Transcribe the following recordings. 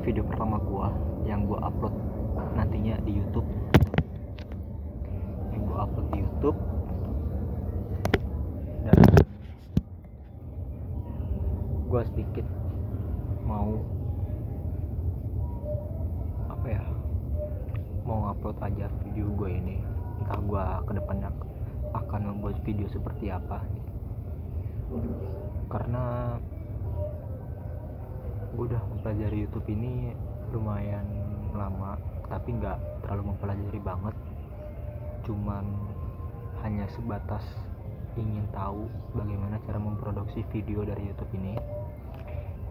video pertama gua yang gua upload nantinya di YouTube. Yang gua upload di YouTube dan gua sedikit mau upload aja video gue ini. Entah gue kedepannya akan membuat video seperti apa, karena gue udah mempelajari YouTube ini lumayan lama, tapi nggak terlalu mempelajari banget, cuman hanya sebatas ingin tahu bagaimana cara memproduksi video dari YouTube ini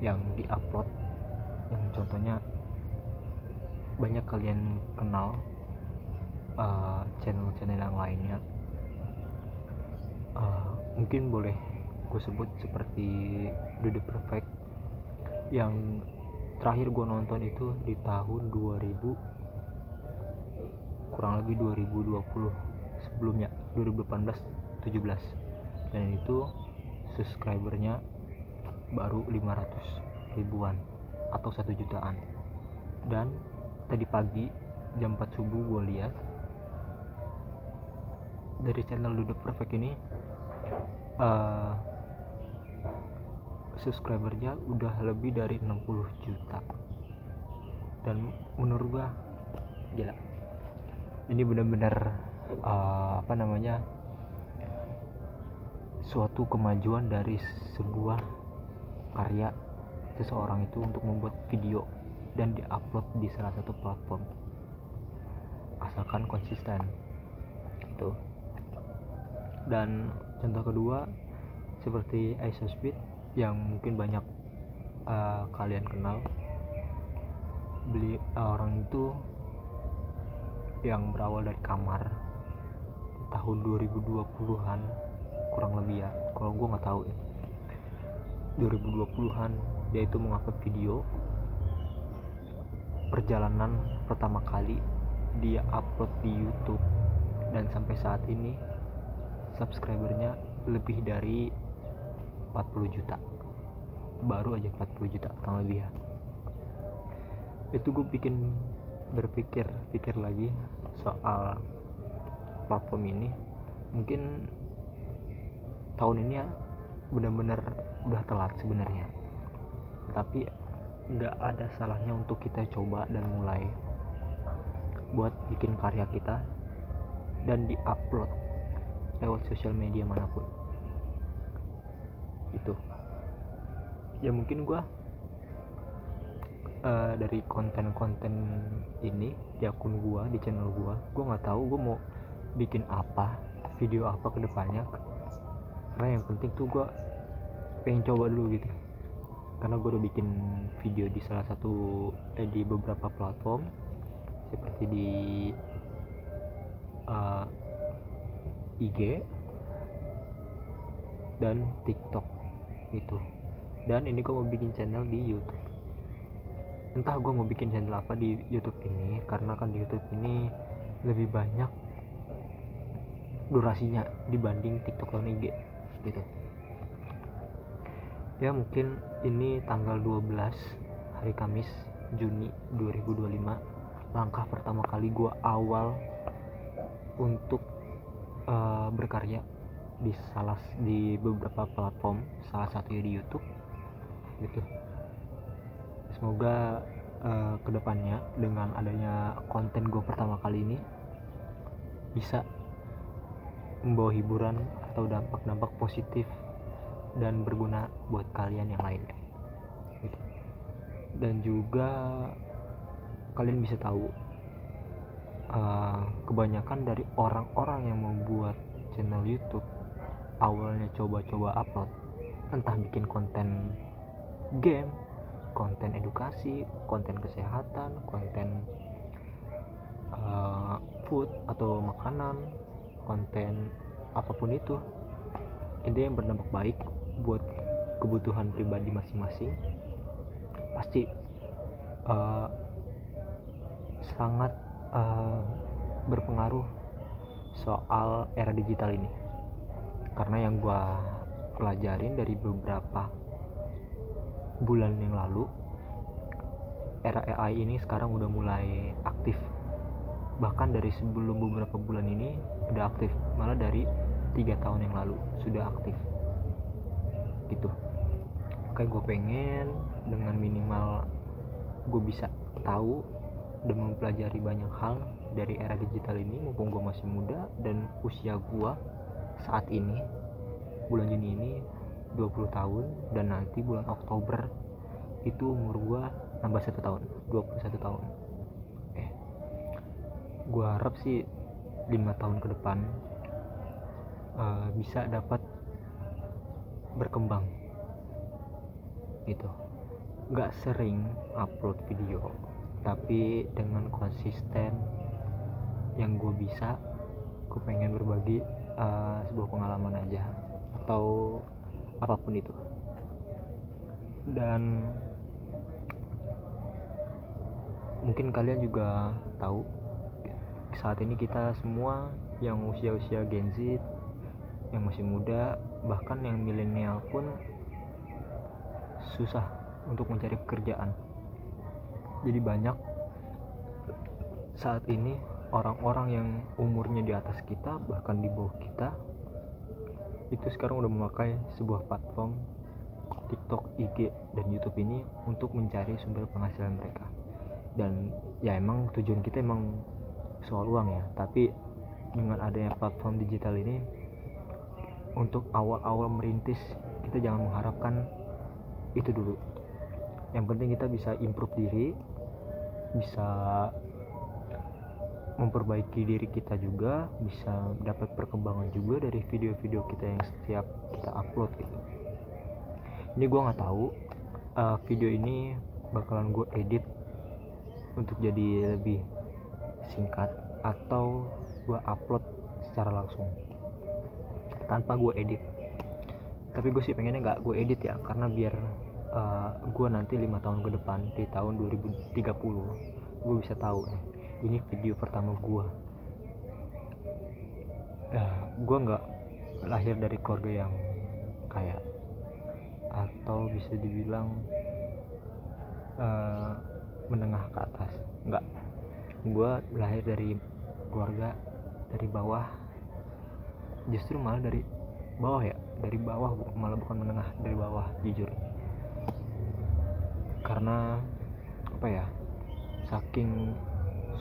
yang diupload, yang contohnya banyak kalian kenal channel-channel yang lainnya. Mungkin boleh gue sebut seperti Dude Perfect yang terakhir gue nonton itu di tahun 2000, kurang lebih 2020, sebelumnya 2018-17, dan itu subscribernya baru 500 ribuan atau 1 jutaan. Dan tadi pagi jam 4 subuh gue lihat dari channel Dude Perfect ini subscribernya udah lebih dari 60 juta, dan menurut gue gila, ini benar-benar suatu kemajuan dari sebuah karya seseorang itu untuk membuat video dan diupload di salah satu platform, asalkan konsisten itu. Dan contoh kedua seperti iSoSpeed yang mungkin banyak kalian kenal. Orang itu yang berawal dari kamar tahun 2020-an kurang lebih ya, kalau gue nggak tahu ya, 2020-an dia itu mengupload video perjalanan pertama kali dia upload di YouTube, dan sampai saat ini subscribernya lebih dari 40 juta, baru aja 40 juta kurang lebih ya. Itu gue bikin berpikir lagi soal platform ini. Mungkin tahun ini ya benar-benar udah telat sebenarnya, tapi nggak ada salahnya untuk kita coba dan mulai buat bikin karya kita dan diupload lewat sosial media manapun itu ya. Mungkin gue dari konten-konten ini di akun gue, di channel gue nggak tahu gue mau bikin apa, video apa ke depannya, karena yang penting tuh gue pengen coba dulu gitu. Karena gue udah bikin video di salah satu di beberapa platform seperti di IG dan TikTok itu. Dan ini gue mau bikin channel di YouTube. Entah gue mau bikin channel apa di YouTube ini, karena kan di YouTube ini lebih banyak durasinya dibanding TikTok dan IG gitu. Ya mungkin ini tanggal 12 hari Kamis Juni 2025, langkah pertama kali gue awal untuk berkarya di beberapa platform, salah satunya di YouTube gitu. Semoga kedepannya dengan adanya konten gue pertama kali ini bisa membawa hiburan atau dampak-dampak positif dan berguna buat kalian yang lainnya gitu. Dan juga kalian bisa tahu kebanyakan dari orang-orang yang membuat channel YouTube awalnya coba-coba upload, entah bikin konten game, konten edukasi, konten kesehatan, konten food atau makanan, konten apapun itu, intinya yang berdampak baik buat kebutuhan pribadi masing-masing, pasti sangat berpengaruh soal era digital ini. Karena yang gue pelajarin dari beberapa bulan yang lalu, era AI ini sekarang udah mulai aktif, bahkan dari sebelum beberapa bulan ini udah aktif, malah dari 3 tahun yang lalu sudah aktif gitu. Kayak gue pengen dengan minimal gue bisa tahu dan mempelajari banyak hal dari era digital ini mumpung gue masih muda, dan usia gue saat ini bulan Juni ini 20 tahun, dan nanti bulan Oktober itu umur gue nambah 1 tahun, 21 tahun. Gue harap sih 5 tahun ke depan bisa dapat berkembang gitu, gak sering upload video tapi dengan konsisten yang gue bisa. Gue pengen berbagi sebuah pengalaman aja atau apapun itu. Dan mungkin kalian juga tahu saat ini kita semua yang usia-usia Gen Z, yang masih muda, bahkan yang milenial pun susah untuk mencari pekerjaan. Jadi banyak saat ini orang-orang yang umurnya di atas kita, bahkan di bawah kita, itu sekarang udah memakai sebuah platform TikTok, IG, dan YouTube ini untuk mencari sumber penghasilan mereka. Dan ya emang tujuan kita emang soal uang ya, tapi dengan adanya platform digital ini, untuk awal-awal merintis kita jangan mengharapkan itu dulu. Yang penting kita bisa improve diri, bisa memperbaiki diri kita juga, bisa dapat perkembangan juga dari video-video kita yang setiap kita upload gitu. Ini gue nggak tahu video ini bakalan gue edit untuk jadi lebih singkat atau gue upload secara langsung tanpa gue edit. Tapi gue sih pengennya nggak gue edit ya, karena biar gue nanti 5 tahun ke depan di tahun 2030 gue bisa tahu ini video pertama gue. Gue nggak lahir dari keluarga yang kaya atau bisa dibilang menengah ke atas, enggak. Gue lahir dari keluarga dari bawah, justru malah dari bawah ya, dari bawah, malah bukan menengah, dari bawah jujur. Karena apa ya, saking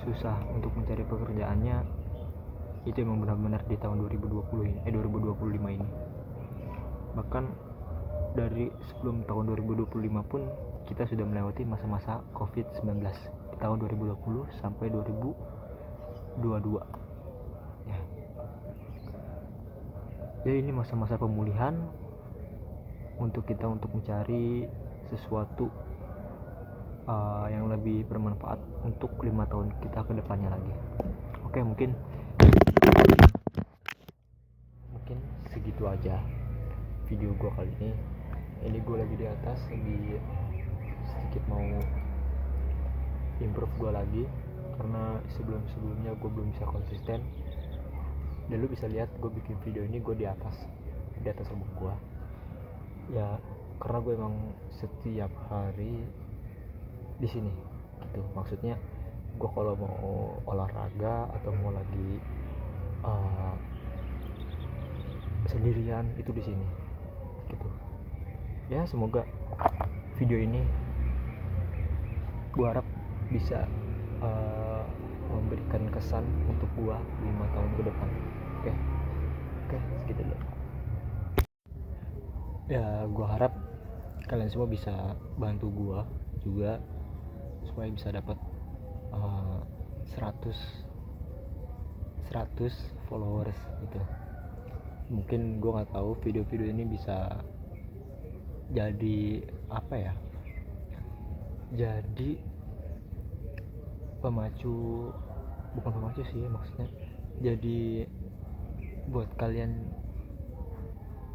susah untuk mencari pekerjaannya, itu emang benar-benar di tahun 2025 ini. Bahkan dari sebelum tahun 2025 pun kita sudah melewati masa-masa COVID-19 di tahun 2020 sampai 2022 ya. Jadi ini masa-masa pemulihan untuk kita untuk mencari sesuatu yang lebih bermanfaat untuk 5 tahun kita ke depannya lagi. Oke, mungkin segitu aja video gue kali ini. Ini gue lagi di atas, lagi sedikit mau improve gue lagi, karena sebelumnya gue belum bisa konsisten. Dan lu bisa lihat gue bikin video ini gue di atas rumah gue ya, karena gue emang setiap hari di sini gitu. Maksudnya gue kalau mau olahraga atau mau lagi sendirian itu di sini gitu ya. Semoga video ini gue harap bisa memberikan kesan untuk gue 5 tahun ke depan. Oke, segitu dulu ya. Gue harap kalian semua bisa bantu gue juga supaya bisa dapat 100 followers gitu. Mungkin gue nggak tahu video-video ini bisa jadi apa ya, jadi bukan pemacu sih, maksudnya jadi buat kalian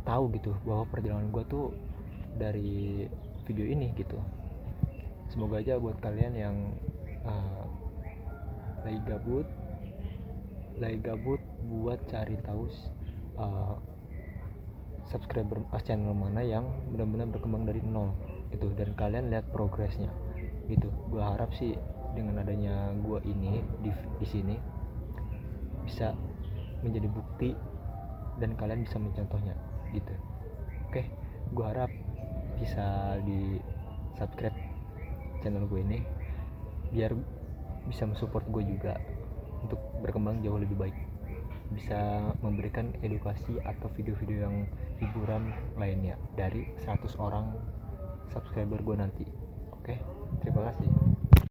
tahu gitu bahwa perjalanan gue tuh dari video ini gitu. Semoga aja buat kalian yang lagi gabut buat cari tahu subscriber channel mana yang benar-benar berkembang dari nol itu, dan kalian lihat progresnya gitu. Gue harap sih dengan adanya gue ini di sini bisa menjadi bukti dan kalian bisa mencontohnya gitu. Oke, gue harap bisa di subscribe channel gue ini biar bisa mensupport gue juga untuk berkembang jauh lebih baik, bisa memberikan edukasi atau video-video yang hiburan lainnya dari 100 orang subscriber gue nanti. Oke, terima kasih.